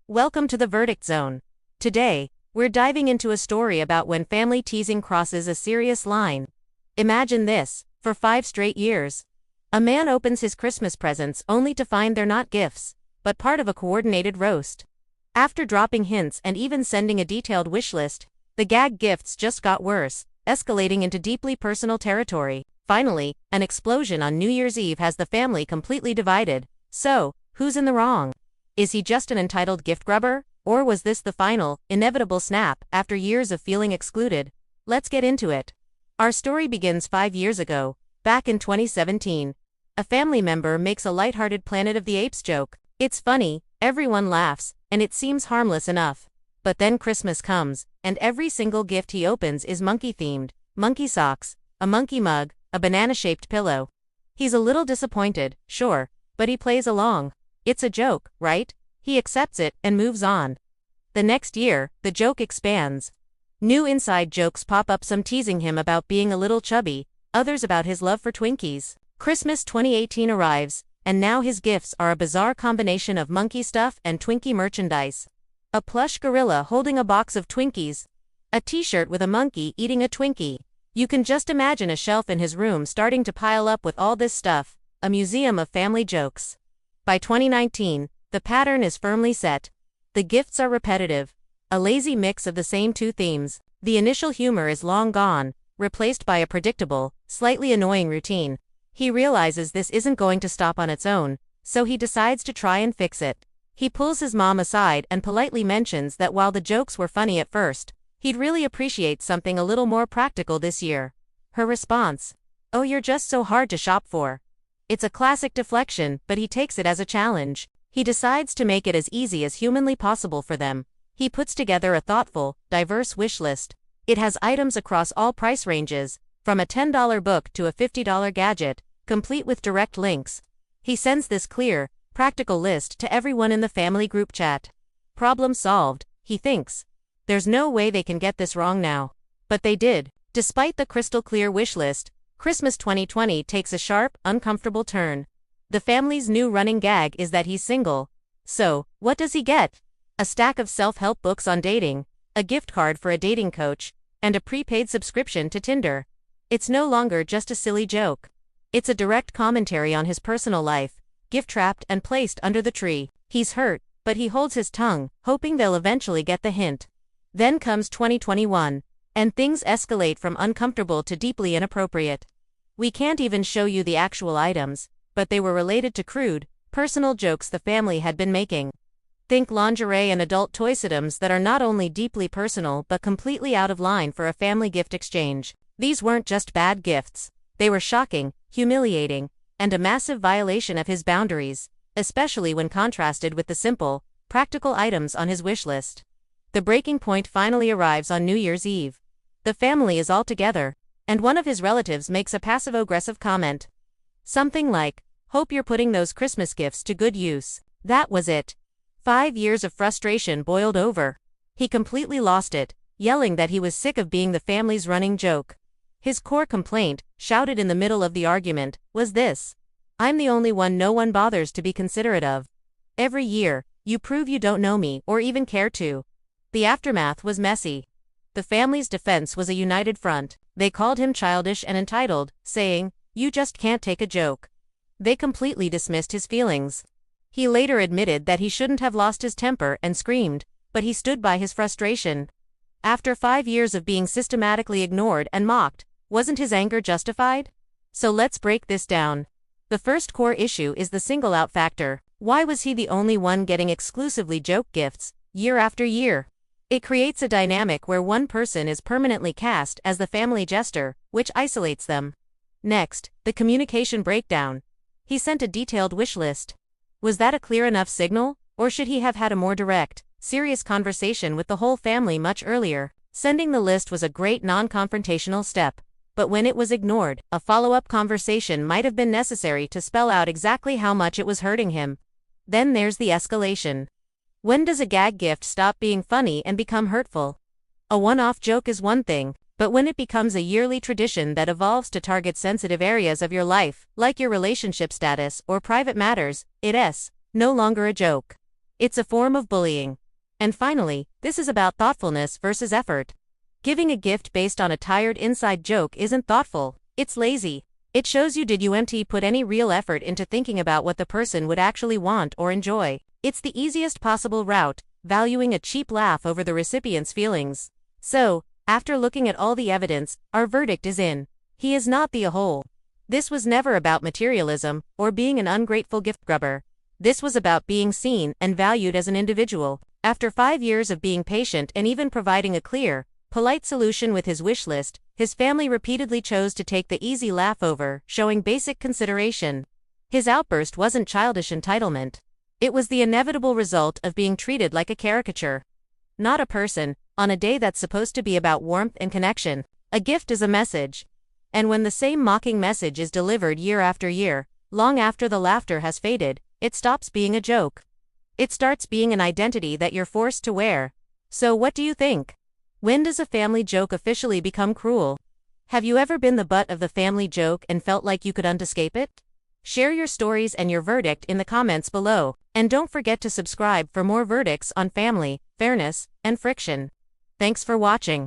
Welcome to the Verdict Zone. Today, we're diving into a story about when family teasing crosses a serious line. Imagine this: for 5 straight years, a man opens his Christmas presents only to find they're not gifts, but part of a coordinated roast. After dropping hints and even sending a detailed wish list, the gag gifts just got worse, escalating into deeply personal territory. Finally, an explosion on New Year's Eve has the family completely divided. So, who's in the wrong? Is he just an entitled gift grubber? Or was this the final, inevitable snap after years of feeling excluded? Let's get into it. Our story begins 5 years ago, back in 2017. A family member makes a lighthearted Planet of the Apes joke. It's funny, everyone laughs, and it seems harmless enough. But then Christmas comes, and every single gift he opens is monkey-themed: monkey socks, a monkey mug, a banana-shaped pillow. He's a little disappointed, sure, but he plays along. It's a joke, right? He accepts it and moves on. The next year, the joke expands. New inside jokes pop up, some teasing him about being a little chubby, others about his love for Twinkies. Christmas 2018 arrives, and now his gifts are a bizarre combination of monkey stuff and Twinkie merchandise. A plush gorilla holding a box of Twinkies. A t-shirt with a monkey eating a Twinkie. You can just imagine a shelf in his room starting to pile up with all this stuff, a museum of family jokes. By 2019, the pattern is firmly set. The gifts are repetitive, a lazy mix of the same 2 themes. The initial humor is long gone, replaced by a predictable, slightly annoying routine. He realizes this isn't going to stop on its own, so he decides to try and fix it. He pulls his mom aside and politely mentions that while the jokes were funny at first, he'd really appreciate something a little more practical this year. Her response: "Oh, you're just so hard to shop for." It's a classic deflection, but he takes it as a challenge. He decides to make it as easy as humanly possible for them. He puts together a thoughtful, diverse wish list. It has items across all price ranges, from a $10 book to a $50 gadget, complete with direct links. He sends this clear, practical list to everyone in the family group chat. Problem solved, he thinks. There's no way they can get this wrong now. But they did. Despite the crystal clear wish list, Christmas 2020 takes a sharp, uncomfortable turn. The family's new running gag is that he's single. So, what does he get? A stack of self-help books on dating, a gift card for a dating coach, and a prepaid subscription to Tinder. It's no longer just a silly joke. It's a direct commentary on his personal life, gift-trapped and placed under the tree. He's hurt, but he holds his tongue, hoping they'll eventually get the hint. Then comes 2021. And things escalate from uncomfortable to deeply inappropriate. We can't even show you the actual items, but they were related to crude, personal jokes the family had been making. Think lingerie and adult toys that are not only deeply personal but completely out of line for a family gift exchange. These weren't just bad gifts. They were shocking, humiliating, and a massive violation of his boundaries, especially when contrasted with the simple, practical items on his wish list. The breaking point finally arrives on New Year's Eve. The family is all together, and one of his relatives makes a passive-aggressive comment. Something like, "Hope you're putting those Christmas gifts to good use." That was it. 5 years of frustration boiled over. He completely lost it, yelling that he was sick of being the family's running joke. His core complaint, shouted in the middle of the argument, was this: "I'm the only one no one bothers to be considerate of. Every year, you prove you don't know me or even care to." The aftermath was messy. The family's defense was a united front. They called him childish and entitled, saying, "You just can't take a joke." They completely dismissed his feelings. He later admitted that he shouldn't have lost his temper and screamed, but he stood by his frustration. After 5 years of being systematically ignored and mocked, wasn't his anger justified? So let's break this down. The first core issue is the single-out factor. Why was he the only one getting exclusively joke gifts, year after year? It creates a dynamic where one person is permanently cast as the family jester, which isolates them. Next, the communication breakdown. He sent a detailed wish list. Was that a clear enough signal, or should he have had a more direct, serious conversation with the whole family much earlier? Sending the list was a great non-confrontational step, but when it was ignored, a follow-up conversation might have been necessary to spell out exactly how much it was hurting him. Then there's the escalation. When does a gag gift stop being funny and become hurtful? A one-off joke is one thing, but when it becomes a yearly tradition that evolves to target sensitive areas of your life, like your relationship status or private matters, it's no longer a joke. It's a form of bullying. And finally, this is about thoughtfulness versus effort. Giving a gift based on a tired inside joke isn't thoughtful, it's lazy. It shows you did you put any real effort into thinking about what the person would actually want or enjoy. It's the easiest possible route, valuing a cheap laugh over the recipient's feelings. So, after looking at all the evidence, our verdict is in. He is not the a-hole. This was never about materialism or being an ungrateful gift grubber. This was about being seen and valued as an individual. After 5 years of being patient and even providing a clear, polite solution with his wish list, his family repeatedly chose to take the easy laugh over, showing basic consideration. His outburst wasn't childish entitlement. It was the inevitable result of being treated like a caricature. Not a person, on a day that's supposed to be about warmth and connection. A gift is a message. And when the same mocking message is delivered year after year, long after the laughter has faded, it stops being a joke. It starts being an identity that you're forced to wear. So what do you think? When does a family joke officially become cruel? Have you ever been the butt of the family joke and felt like you couldn't escape it? Share your stories and your verdict in the comments below, and don't forget to subscribe for more verdicts on family, fairness, and friction. Thanks for watching.